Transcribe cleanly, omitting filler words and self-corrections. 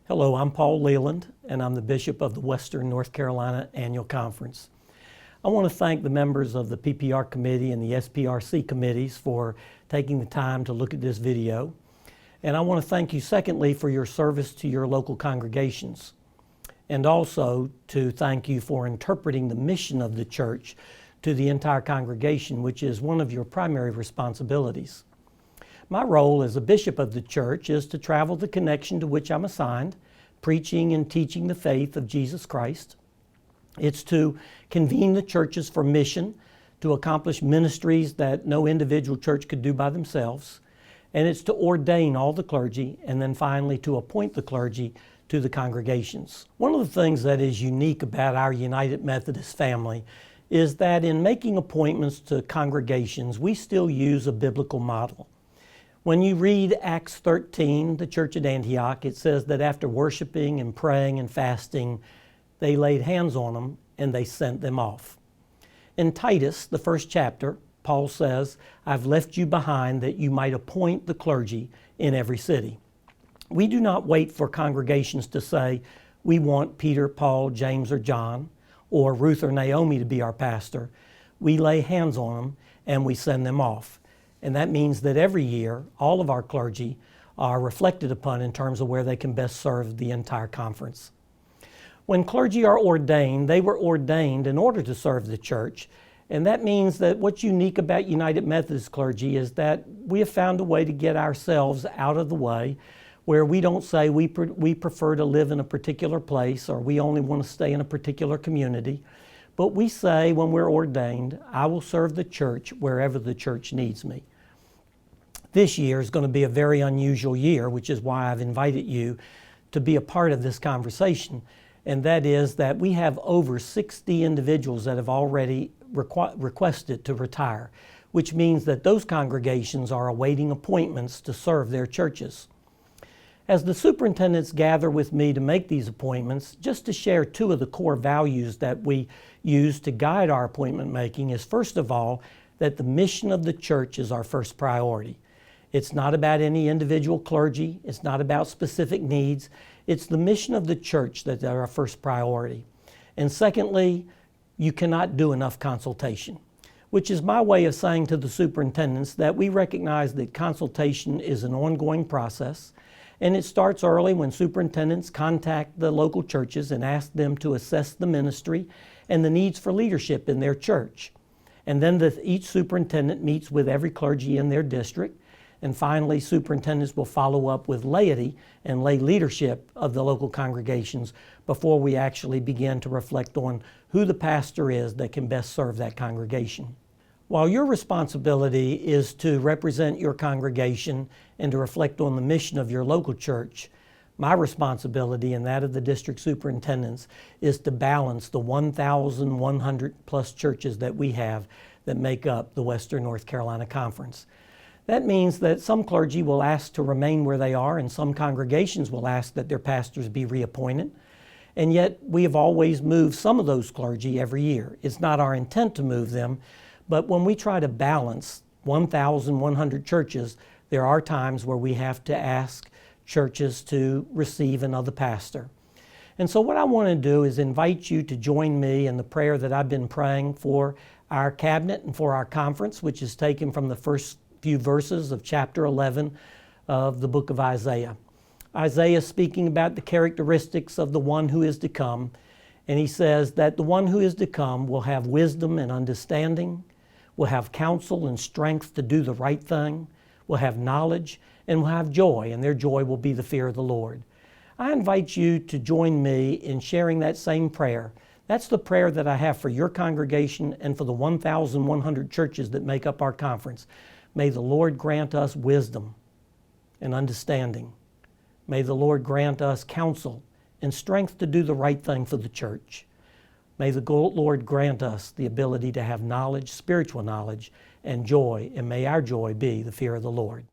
Hello, I'm Paul Leeland, and I'm the Bishop of the Western North Carolina Annual Conference. I want to thank the members of the PPR Committee and the SPRC committees for taking the time to look at this video. And I want to thank you, secondly, for your service to your local congregations, and also to thank you for interpreting the mission of the church to the entire congregation, which is one of your primary responsibilities. My role as a bishop of the church is to travel the connection to which I'm assigned, preaching and teaching the faith of Jesus Christ. It's to convene the churches for mission, to accomplish ministries that no individual church could do by themselves, and it's to ordain all the clergy, and then finally to appoint the clergy to the congregations. One of the things that is unique about our United Methodist family is that in making appointments to congregations, we still use a biblical model. When you read Acts 13, the church at Antioch, it says that after worshiping and praying and fasting, they laid hands on them and they sent them off. In Titus, the first chapter, Paul says, I've left you behind that you might appoint the clergy in every city. We do not wait for congregations to say, we want Peter, Paul, James, or John, or Ruth or Naomi to be our pastor. We lay hands on them and we send them off. And that means that every year, all of our clergy are reflected upon in terms of where they can best serve the entire conference. When clergy are ordained, they were ordained in order to serve the church. And that means that what's unique about United Methodist clergy is that we have found a way to get ourselves out of the way, where we don't say we prefer to live in a particular place or we only want to stay in a particular community. But we say when we're ordained, I will serve the church wherever the church needs me. This year is going to be a very unusual year, which is why I've invited you to be a part of this conversation. And that is that we have over 60 individuals that have already requested to retire, which means that those congregations are awaiting appointments to serve their churches. As the superintendents gather with me to make these appointments, just to share two of the core values that we use to guide our appointment making is, first of all, that the mission of the church is our first priority. It's not about any individual clergy. It's not about specific needs. It's the mission of the church that are our first priority. And secondly, you cannot do enough consultation, which is my way of saying to the superintendents that we recognize that consultation is an ongoing process. And it starts early when superintendents contact the local churches and ask them to assess the ministry and the needs for leadership in their church. And then each superintendent meets with every clergy in their district. And finally, superintendents will follow up with laity and lay leadership of the local congregations before we actually begin to reflect on who the pastor is that can best serve that congregation. While your responsibility is to represent your congregation and to reflect on the mission of your local church, my responsibility and that of the district superintendents is to balance the 1,100 plus churches that we have that make up the Western North Carolina Conference. That means that some clergy will ask to remain where they are, and some congregations will ask that their pastors be reappointed. And yet we have always moved some of those clergy every year. It's not our intent to move them, but when we try to balance 1,100 churches, there are times where we have to ask churches to receive another pastor. And so what I want to do is invite you to join me in the prayer that I've been praying for our cabinet and for our conference, which is taken from the first few verses of chapter 11 of the book of Isaiah. Isaiah speaking about the characteristics of the one who is to come, and he says that the one who is to come will have wisdom and understanding, will have counsel and strength to do the right thing, will have knowledge, and will have joy, and their joy will be the fear of the Lord. I invite you to join me in sharing that same prayer. That's the prayer that I have for your congregation and for the 1,100 churches that make up our conference. May the Lord grant us wisdom and understanding. May the Lord grant us counsel and strength to do the right thing for the church. May the Lord grant us the ability to have knowledge, spiritual knowledge, and joy, and may our joy be the fear of the Lord.